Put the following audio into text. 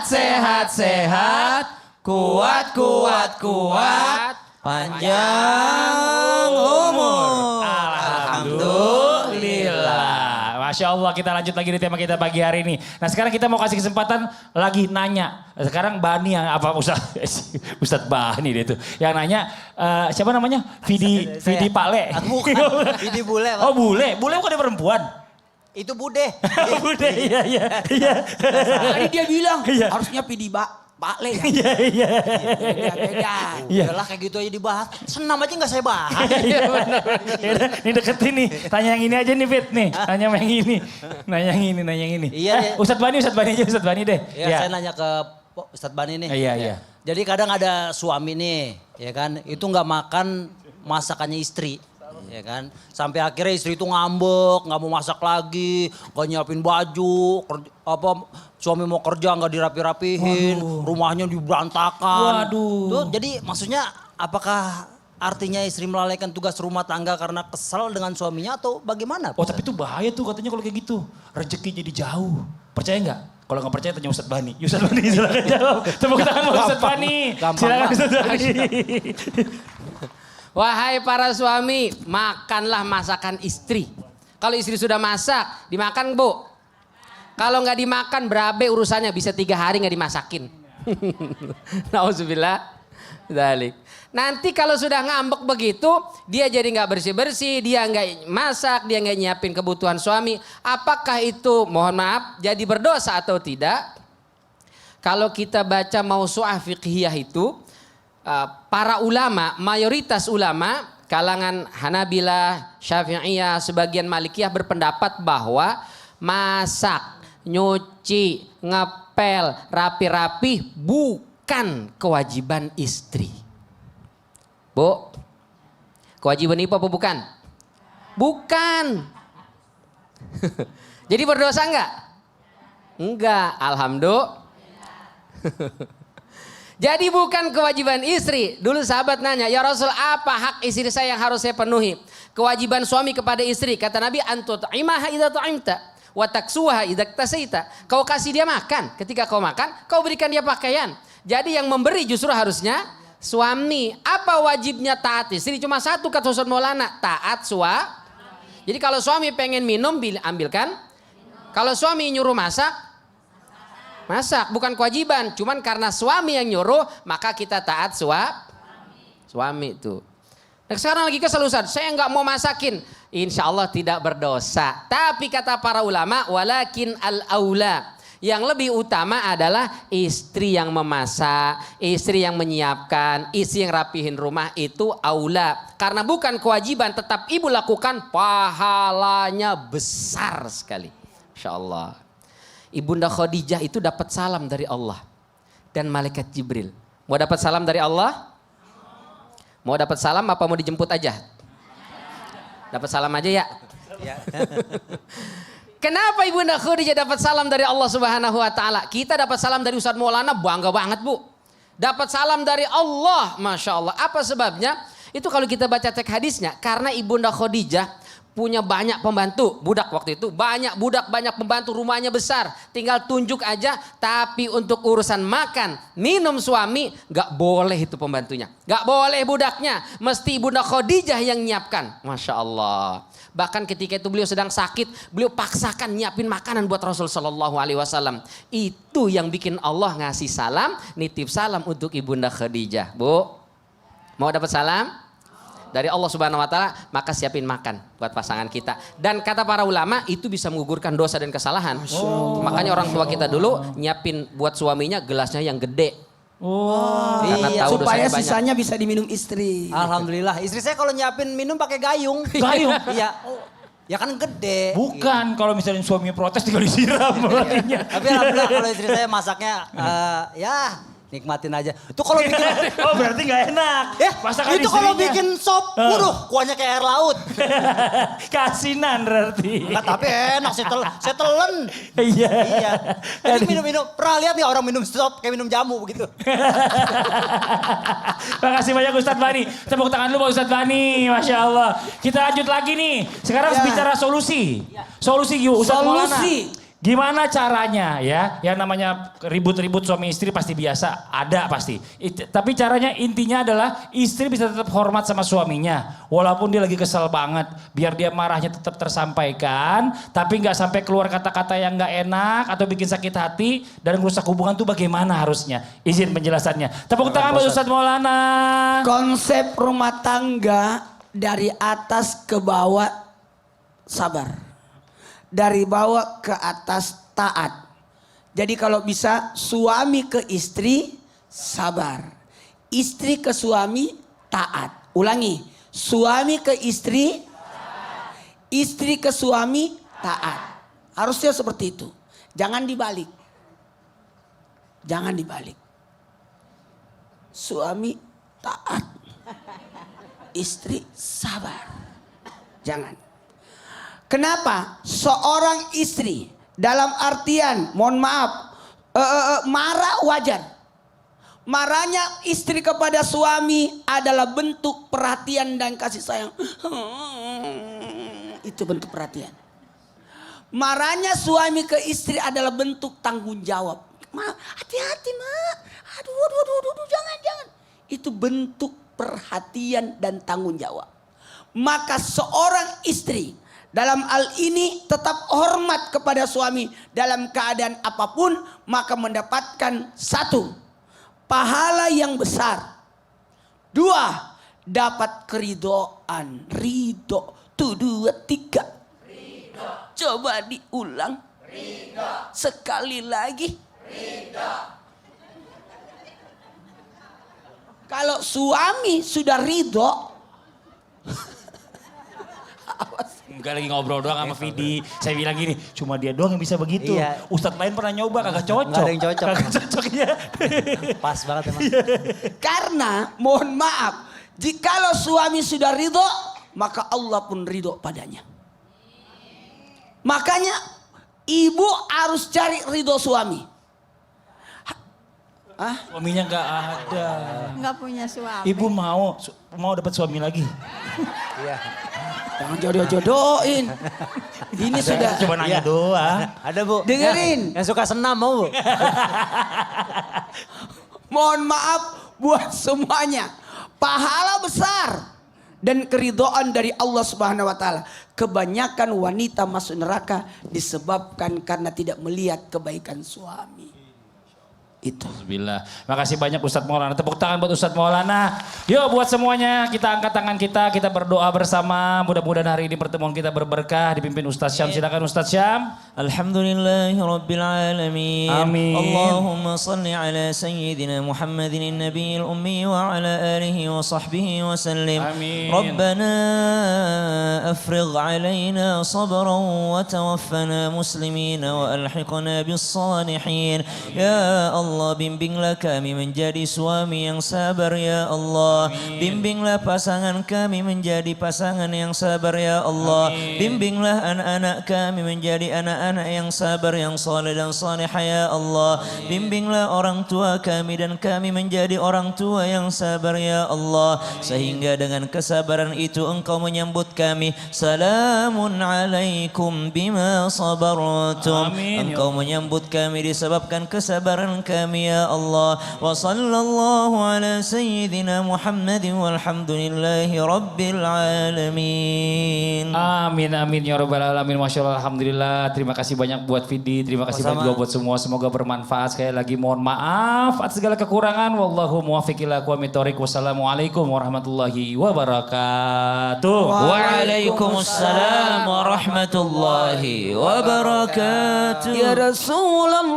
sehat, sehat, kuat, kuat, kuat, panjang umur. Alhamdulillah. Masya Allah, kita lanjut lagi di tema kita pagi hari ini. Nah sekarang kita mau kasih kesempatan lagi nanya. Sekarang Bani yang apa Ustadz Bani dia itu. Yang nanya siapa namanya? Vidi Pale. Bukan, Vidi Bule. Pak. Oh Bule, Bule bukan ada perempuan. Itu Bude. Bude, iya. Tadi dia bilang Iya. harusnya Vidi Pak Le. Iya. Beda. Iya. Udahlah kayak gitu aja dibahas. Senam aja gak saya bahas. Iya benar. Ini deketin nih. Tanya yang ini aja nih Fit nih. Tanya yang ini. Nanya yang ini. Iya. Ustadz Bani aja Ustadz Bani deh. Ya, saya nanya ke Ustadz Bani nih. Iya. Jadi kadang ada suami nih, ya kan, itu nggak makan masakannya istri, ya kan, sampai akhirnya istri itu ngambek, nggak mau masak lagi, nggak nyiapin baju, suami mau kerja nggak dirapi-rapihin, rumahnya diberantakan. Waduh. Tuh, jadi maksudnya apakah artinya istri melalaikan tugas rumah tangga karena kesal dengan suaminya atau bagaimana? Oh tapi itu bahaya tuh katanya kalau kayak gitu. Rezeki jadi jauh. Percaya nggak? Kalau nggak percaya tanya Ustadz Bani. Ustadz Bani silakan jawab. Tepuk tangan buat Ustadz Bani. Silakan Ustadz Bani. Wahai para suami, makanlah masakan istri. Kalau istri sudah masak, dimakan Bu. Kalau nggak dimakan berabe urusannya, bisa 3 hari nggak dimasakin. Nauzubillah. Dzalik. Nanti kalau sudah ngambek begitu, dia jadi nggak bersih-bersih, dia nggak masak, dia nggak nyiapin kebutuhan suami. Apakah itu, mohon maaf, jadi berdosa atau tidak? Kalau kita baca Mausu'ah Fiqhiyah itu, para ulama, mayoritas ulama, kalangan Hanabilah, Syafi'iyah, sebagian Malikiyah berpendapat bahwa masak, nyuci, ngepel, rapi-rapi bukan kewajiban istri. Bu, kewajiban ibu apa bukan? Bukan. Jadi berdosa enggak? Enggak, alhamdulillah. Jadi bukan kewajiban istri. Dulu sahabat nanya, ya Rasul apa hak istri saya yang harus saya penuhi? Kewajiban suami kepada istri. Kata Nabi, antut'imaha idza tu'imta wa taksuha idza iktasaita. Kau kasih dia makan. Ketika kau makan, kau berikan dia pakaian. Jadi yang memberi justru harusnya suami. Apa wajibnya taat istri? Cuma satu kata Ustaz Maulana, taat suami. Jadi kalau suami pengen minum, ambilkan. Kalau suami nyuruh masak, masak. Bukan kewajiban. Cuman karena suami yang nyuruh, maka kita taat suami itu. Nah sekarang lagi kesal Ustaz, saya nggak mau masakin. Insya Allah tidak berdosa. Tapi kata para ulama, walakin al-aula. Yang lebih utama adalah istri yang memasak, istri yang menyiapkan, istri yang rapihin rumah itu aula. Karena bukan kewajiban, tetap ibu lakukan, pahalanya besar sekali. Insya Allah. Ibunda Khadijah itu dapat salam dari Allah dan malaikat Jibril. Mau dapat salam dari Allah? Mau dapat salam apa mau dijemput aja? Dapat salam aja ya. Kenapa Ibunda Khadijah dapat salam dari Allah Subhanahu wa taala? Kita dapat salam dari Ustadz Maulana, bangga banget Bu. Dapat salam dari Allah, Masya Allah. Apa sebabnya? Itu kalau kita baca teks hadisnya, karena Ibunda Khadijah punya banyak pembantu, budak waktu itu, banyak budak, banyak pembantu, rumahnya besar, tinggal tunjuk aja. Tapi untuk urusan makan, minum suami, gak boleh itu pembantunya, gak boleh budaknya, mesti Ibunda Khadijah yang nyiapkan. Masya Allah. Bahkan ketika itu beliau sedang sakit, beliau paksakan nyiapin makanan buat Rasul Sallallahu Alaihi Wasallam. Itu yang bikin Allah ngasih salam, nitip salam untuk Ibunda Khadijah. Bu, mau dapat salam dari Allah Subhanahu Wa Taala, maka siapin makan buat pasangan kita. Dan kata para ulama itu bisa menggugurkan dosa dan kesalahan. Makanya orang tua kita dulu nyiapin buat suaminya gelasnya yang gede. Iya, tahu supaya dosanya banyak. sisanya bisa diminum istri. Alhamdulillah, istri saya kalau nyiapin minum pakai gayung. Gayung? Iya. Ya kan gede. Bukan, kalau misalnya suaminya protes tinggal disiram. Tapi alhamdulillah kalau istri saya masaknya ya nikmatin aja. Itu kalau bikin Oh berarti gak enak. Masakan itu kalau istrinya. bikin sop, waduh, kuahnya kayak air laut. Kasinan berarti. Enggak, tapi enak, saya telen. Iya. Iya. Jadi minum-minum, pernah lihat nggak orang minum sop kayak minum jamu begitu? Makasih banyak Ustadz Bani. Tepuk tangan dulu buat Ustadz Bani. Masya Allah. Kita lanjut lagi nih. Sekarang bicara solusi. Solusi yuk Ustadz Maulana. Solusi. Gimana caranya ya? Yang namanya ribut-ribut suami istri pasti biasa, ada pasti. Tapi caranya intinya adalah istri bisa tetap hormat sama suaminya. Walaupun dia lagi kesel banget. Biar dia marahnya tetap tersampaikan. Tapi nggak sampai keluar kata-kata yang nggak enak atau bikin sakit hati. Dan merusak hubungan tuh bagaimana harusnya? Izin penjelasannya. Tepuk tangan buat Ustadz Maulana. Konsep rumah tangga dari atas ke bawah sabar. Dari bawah ke atas taat. Jadi kalau bisa suami ke istri sabar. Istri ke suami taat. Ulangi. Suami ke istri. Istri ke suami taat. Harusnya seperti itu. Jangan dibalik. Jangan dibalik. Suami taat. Istri sabar. Jangan. Kenapa? Seorang istri dalam artian, mohon maaf, marah wajar. Marahnya istri kepada suami adalah bentuk perhatian dan kasih sayang. Itu bentuk perhatian. Marahnya suami ke istri adalah bentuk tanggung jawab. Hati-hati mak. Aduh, jangan. Itu bentuk perhatian dan tanggung jawab. Maka seorang istri dalam hal ini tetap hormat kepada suami dalam keadaan apapun, maka mendapatkan 1, pahala yang besar. 2, dapat keridoan. Ridho. 1, 2, 3. Ridho. Coba diulang. Ridho. Sekali lagi. Ridho. Kalau suami sudah ridho, Enggak, lagi ngobrol doang sama Vidi. Saya bilang gini, cuma dia doang yang bisa begitu. Iya. Ustadz lain pernah nyoba kagak cocok. Nggak ada yang cocok. Kagak cocok ya. Pas banget emang. karena mohon maaf, jikalau suami sudah ridho, maka Allah pun ridho padanya. Makanya ibu harus cari ridho suami. Suaminya nggak ada. Nggak punya suami. Ibu mau dapat suami lagi. Iya. Jangan jodoh-jodohin. Ini sudah. Coba nanya Iya. doang. Ada Bu. Dengerin. Yang suka senam mau Bu. Mohon maaf buat semuanya. Pahala besar dan keridhaan dari Allah Subhanahu wa taala. Kebanyakan wanita masuk neraka disebabkan karena tidak melihat kebaikan suami. Itu. Alhamdulillah. Makasih banyak Ustadz Maulana. Tepuk tangan buat Ustadz Maulana. Yuk buat semuanya kita angkat tangan kita berdoa bersama. Mudah-mudahan hari ini pertemuan kita berberkah dipimpin Ustadz Syam. Silakan Ustadz Syam. Alhamdulillahi Rabbil Alamin. Amin. Allahumma salli ala Sayyidina Muhammadin Nabiyil Ummi wa ala alihi wa sahbihi wa sallim. Amin. Rabbana afrigh alaina sabran wa tawaffana muslimina wa alhiqna bis salihin. Ya Allah, bimbinglah kami menjadi suami yang sabar ya Allah. Amin. Bimbinglah pasangan kami menjadi pasangan yang sabar ya Allah. Amin. Bimbinglah anak-anak kami menjadi anak-anak yang sabar, yang saleh dan salihah ya Allah. Bimbinglah orang tua kami dan kami menjadi orang tua yang sabar ya Allah. Sehingga dengan kesabaran itu Engkau menyambut kami. Salamun alaikum bima sabartum. Amin, ya Engkau menyambut kami disebabkan kesabaran kami ya Allah. Wa sallallahu ala sayyidina Muhammadin walhamdulillahi rabbil alamin. Amin amin ya rabbal alamin. Masya Allah, alhamdulillah. Terima kasih banyak buat Vidi, terima kasih banyak juga buat semua. Semoga bermanfaat. Sekali lagi mohon maaf atas segala kekurangan. Wallahu muwaffiq ila aqwamit thoriq. Wassalamualaikum warahmatullahi wabarakatuh. Waalaikumsalam warahmatullahi wabarakatuh. Ya Rasulullah.